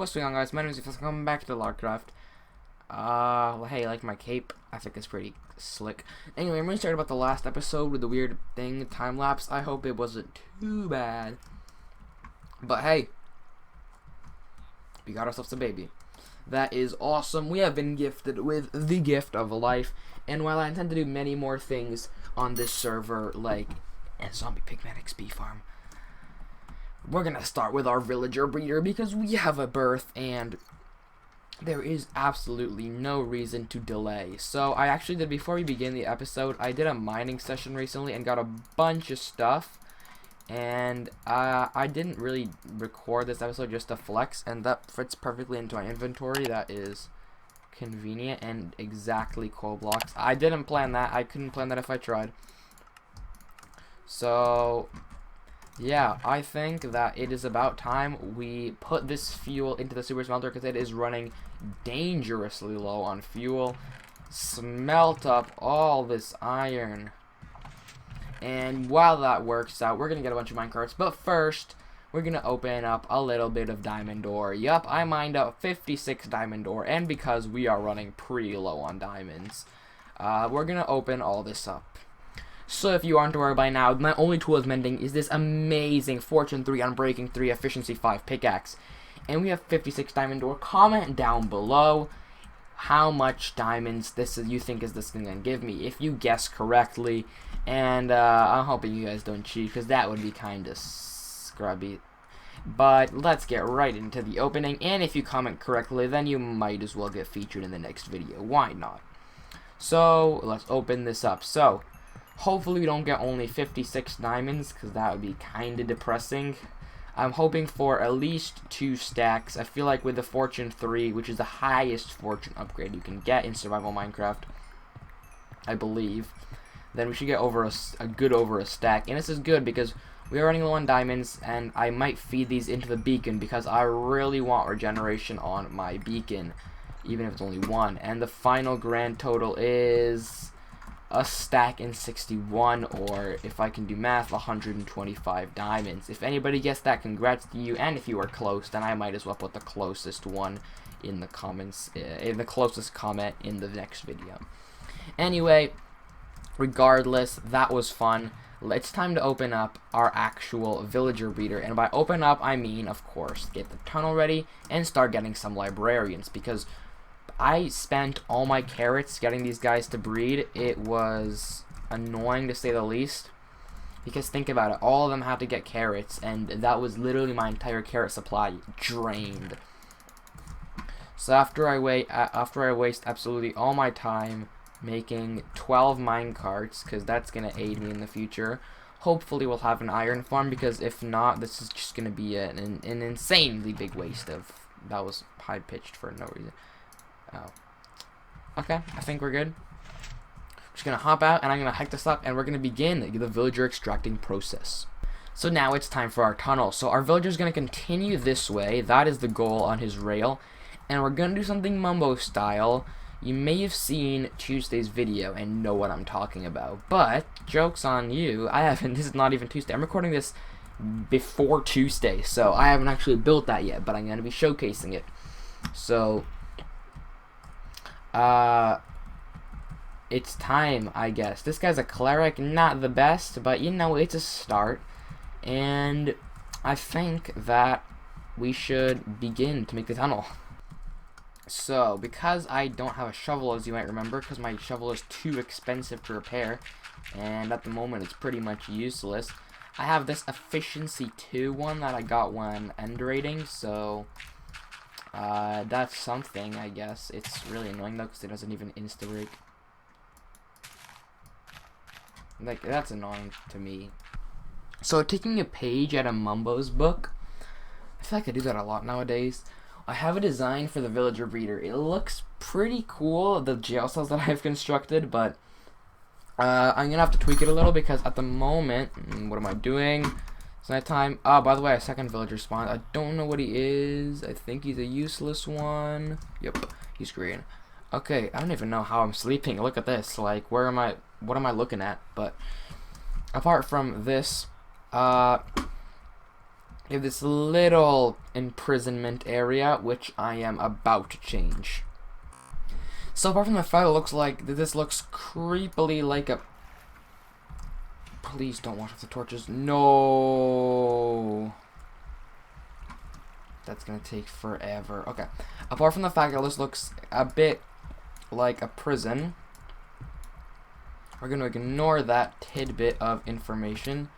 what's going on, guys? My name is Wifies. Welcome back to LogCraft. Hey, like my cape? I think it's pretty slick. Anyway, I'm really sorry about the last episode with the weird thing, time lapse. I hope it wasn't too bad. But hey, we got ourselves a baby. That is awesome. We have been gifted with the gift of life. And while I intend to do many more things on this server, like a zombie pigman XP farm, we're gonna start with our villager breeder because we have a birth and there is absolutely no reason to delay. So I actually did, before we begin the episode, I did a mining session recently and got a bunch of stuff. And I didn't really record this episode just to flex, and that fits perfectly into my inventory. That is convenient and exactly coal blocks. I didn't plan that. I couldn't plan that if I tried. So yeah, I think that it is about time we put this fuel into the super smelter because it is running dangerously low on fuel. Smelt up all this iron. And while that works out, we're going to get a bunch of minecarts. But first, we're going to open up a little bit of diamond ore. Yup, I mined out 56 diamond ore. And because we are running pretty low on diamonds, we're going to open all this up. So if you aren't aware by now, my only tool is mending is this amazing Fortune 3 Unbreaking 3 Efficiency 5 pickaxe. And we have 56 diamond ore. Comment down below how much diamonds you think is this going to give me, if you guess correctly. And I'm hoping you guys don't cheat, because that would be kind of scrubby. But let's get right into the opening, and if you comment correctly, then you might as well get featured in the next video. Why not? So let's open this up. So hopefully we don't get only 56 diamonds, because that would be kind of depressing. I'm hoping for at least 2 stacks. I feel like with the Fortune 3, which is the highest fortune upgrade you can get in survival Minecraft, I believe, then we should get over a stack. And this is good because we are running low on diamonds, and I might feed these into the beacon because I really want regeneration on my beacon, even if it's only 1. And the final grand total is a stack in 61, or if I can do math, 125 diamonds. If anybody guessed that, congrats to you, and if you are close, then I might as well put the closest one in the comments, the closest comment in the next video. Anyway, regardless, that was fun. It's time to open up our actual villager breeder, and by open up I mean, of course, get the tunnel ready and start getting some librarians, because I spent all my carrots getting these guys to breed. It was annoying to say the least, because think about it, all of them had to get carrots, and that was literally my entire carrot supply drained. So after I waste absolutely all my time making 12 minecarts, because that's going to aid me in the future, hopefully we'll have an iron farm, because if not, this is just going to be an insanely big waste of... That was high-pitched for no reason. Oh. Okay, I think we're good. I'm just going to hop out, and I'm going to hike this up, and we're going to begin the villager extracting process. So now it's time for our tunnel. So our villager is going to continue this way. That is the goal on his rail. And we're going to do something Mumbo style. You may have seen Tuesday's video and know what I'm talking about, but joke's on you, I haven't. This is not even Tuesday. I'm recording this before Tuesday, so I haven't actually built that yet, but I'm going to be showcasing it. So it's time, I guess. This guy's a cleric, not the best, but you know, it's a start, and I think that we should begin to make the tunnel. So, because I don't have a shovel, as you might remember, because my shovel is too expensive to repair, and at the moment it's pretty much useless, I have this Efficiency 2 one that I got when end rating, so that's something, I guess. It's really annoying, though, because it doesn't even insta-break. Like, that's annoying to me. So, taking a page out of Mumbo's book, I feel like I do that a lot nowadays. I have a design for the villager breeder. It looks pretty cool, the jail cells that I've constructed, but I'm gonna have to tweak it a little because at the moment, what am I doing? It's nighttime. Oh, by the way, a second villager spawned. I don't know what he is. I think he's a useless one. Yep, he's green. Okay, I don't even know how I'm sleeping. Look at this. Like, what am I looking at? But apart from this, We have this little imprisonment area, which I am about to change. So apart from the fact it looks like this looks creepily like a... Please don't wash off the torches. No. That's gonna take forever. Okay. Apart from the fact that this looks a bit like a prison, we're gonna ignore that tidbit of information.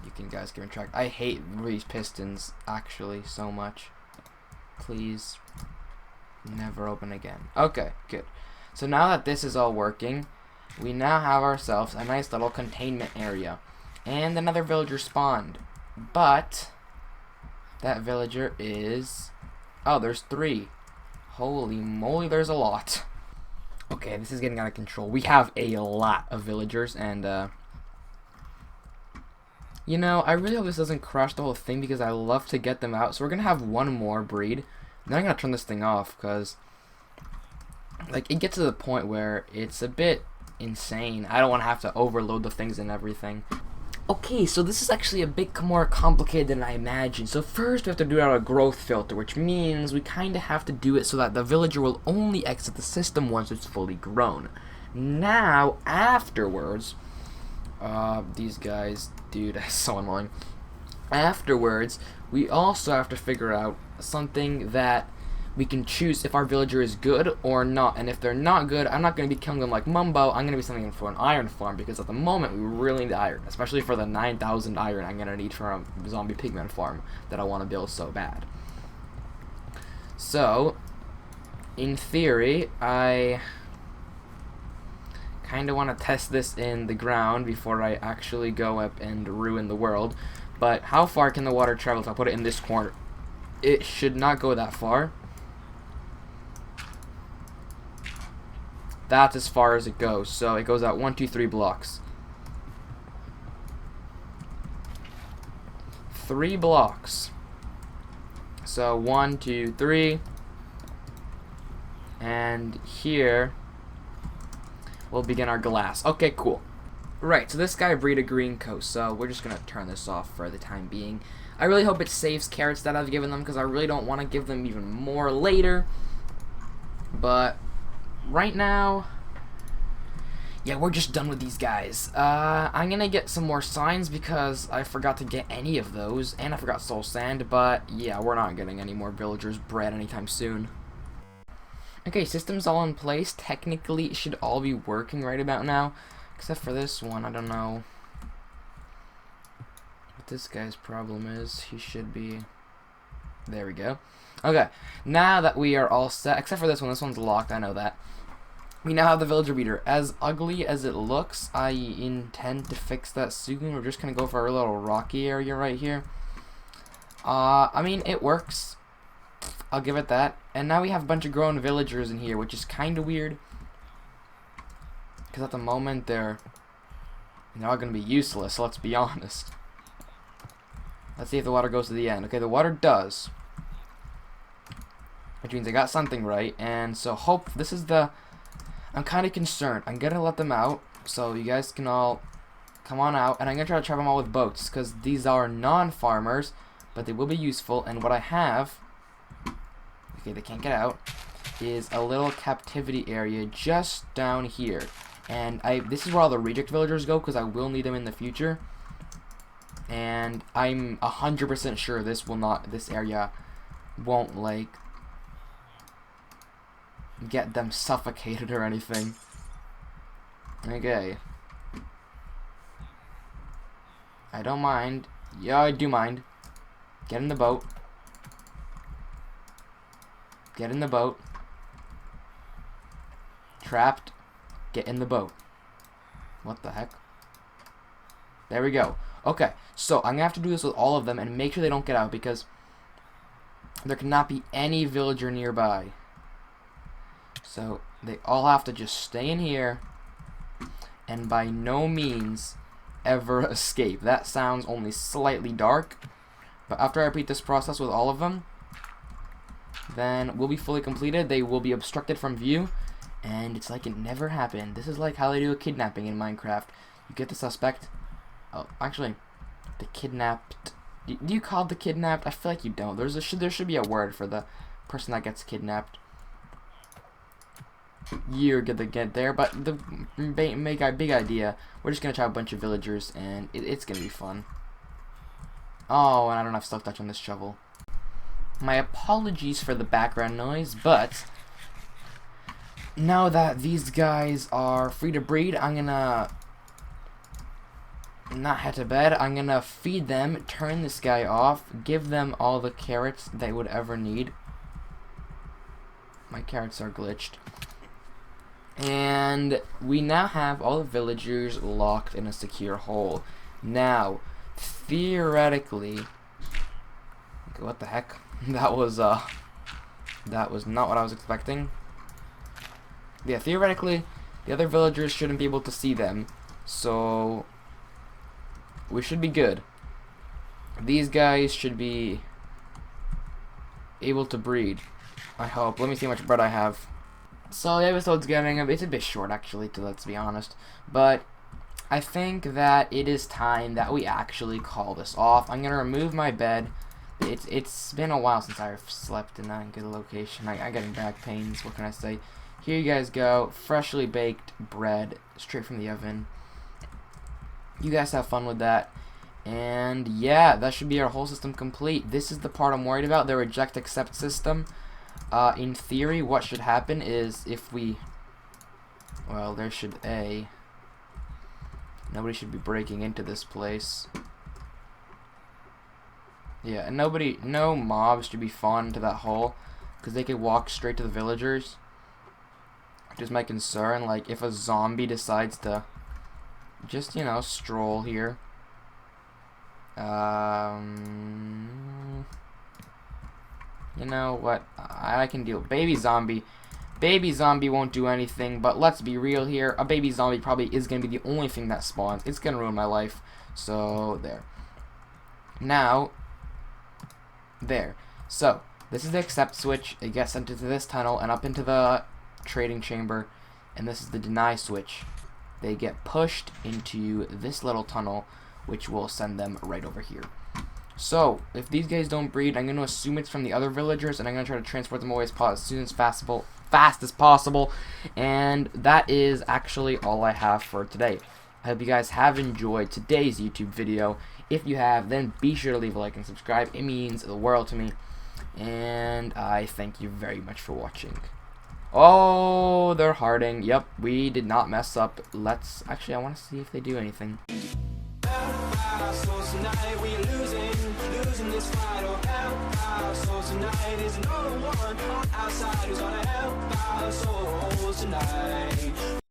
You can guys give me track. I hate these pistons actually so much. Please never open again. Okay, good. So now that this is all working, we now have ourselves a nice little containment area. And another villager spawned. But that villager is... Oh, there's 3. Holy moly, there's a lot. Okay, this is getting out of control. We have a lot of villagers, and you know, I really hope this doesn't crash the whole thing because I love to get them out. So we're gonna have one more breed. Then I'm gonna turn this thing off because, like, it gets to the point where it's a bit insane. I don't want to have to overload the things and everything. Okay, so this is actually a bit more complicated than I imagined. So first we have to do out a growth filter, which means we kind of have to do it so that the villager will only exit the system once it's fully grown. Now, afterwards, these guys, dude, that's so annoying. Afterwards, we also have to figure out something that we can choose if our villager is good or not. And if they're not good, I'm not going to be killing them like Mumbo. I'm going to be sending them for an iron farm because at the moment we really need iron, especially for the 9,000 iron I'm going to need for a zombie pigman farm that I want to build so bad. So, in theory, I kind of want to test this in the ground before I actually go up and ruin the world. But how far can the water travel if I put it in this corner? It should not go that far. That's as far as it goes. So it goes out 1, 2, 3 blocks. 3 blocks. So 1, 2, 3. And here we'll begin our glass. Okay, cool. Right, so this guy breed a green coast, so we're just gonna turn this off for the time being. I really hope it saves carrots that I've given them because I really don't want to give them even more later. But right now, yeah, we're just done with these guys. I'm gonna get some more signs because I forgot to get any of those, and I forgot soul sand, but yeah, we're not getting any more villagers bred anytime soon. Okay, system's all in place. Technically, it should all be working right about now, except for this one. I don't know what this guy's problem is. He should be... There we go. Okay, now that we are all set, except for this one's locked, I know that. We now have the villager breeder. As ugly as it looks, I intend to fix that soon. We're just gonna go for our little rocky area right here. I mean, it works. I'll give it that. And now we have a bunch of grown villagers in here, which is kind of weird. Because at the moment, they're all going to be useless, let's be honest. Let's see if the water goes to the end. Okay, the water does. Which means I got something right. And so, this is the... I'm kind of concerned. I'm going to let them out, so you guys can all come on out. And I'm going to try to trap them all with boats, because these are non-farmers, but they will be useful. And what I have... Okay, they can't get out, is a little captivity area just down here. And this is where all the reject villagers go, because I will need them in the future. And I'm 100% sure this area won't, like, get them suffocated or anything. Okay. I don't mind. Yeah, I do mind. Get in the boat. Get in the boat. Trapped. Get in the boat. What the heck? There we go. Okay, so I'm going to have to do this with all of them and make sure they don't get out because there cannot be any villager nearby. So they all have to just stay in here and by no means ever escape. That sounds only slightly dark, but after I repeat this process with all of them, then we'll be fully completed. They will be obstructed from view, and it's like it never happened. This is like how they do a kidnapping in Minecraft. You get the suspect. Oh, actually, the kidnapped Do you call the kidnapped? I feel like you don't. There should be a word for the person that gets kidnapped. You're gonna get there, but the big idea. We're just gonna try a bunch of villagers, and it's gonna be fun. Oh, and I don't have stuff touch on this shovel. My apologies for the background noise, but now that these guys are free to breed, I'm gonna not head to bed. I'm gonna feed them, turn this guy off, give them all the carrots they would ever need. My carrots are glitched. And we now have all the villagers locked in a secure hole. Now, theoretically, okay, what the heck? That was not what I was expecting. Yeah, theoretically, the other villagers shouldn't be able to see them, so we should be good. These guys should be able to breed, I hope. Let me see how much bread I have. So the episode's it's a bit short, actually, let's be honest, but I think that it is time that we actually call this off. I'm gonna remove my bed. It's been a while since I've slept in a good location. I'm getting back pains. What can I say? Here you guys go, freshly baked bread straight from the oven. You guys have fun with that. And yeah, that should be our whole system complete. This is the part I'm worried about, the reject accept system. In theory, what should happen is if we, well, nobody should be breaking into this place. Yeah, and no mobs should be falling into that hole, because they could walk straight to the villagers. Which is my concern, like, if a zombie decides to just, you know, stroll here. You know what? I can deal. Baby zombie won't do anything, but let's be real here. A baby zombie probably is going to be the only thing that spawns. It's going to ruin my life. So, there. Now, there. So, this is the accept switch. It gets sent into this tunnel and up into the trading chamber. And this is the deny switch. They get pushed into this little tunnel, which will send them right over here. So, if these guys don't breed, I'm going to assume it's from the other villagers, and I'm going to try to transport them away fast as possible. And that is actually all I have for today. I hope you guys have enjoyed today's YouTube video. If you have, then be sure to leave a like and subscribe. It means the world to me. And I thank you very much for watching. Oh, they're harding. Yep, we did not mess up. Actually, I want to see if they do anything. So tonight we losing this fight, or help. So tonight is no one outside who's gonna help our souls tonight.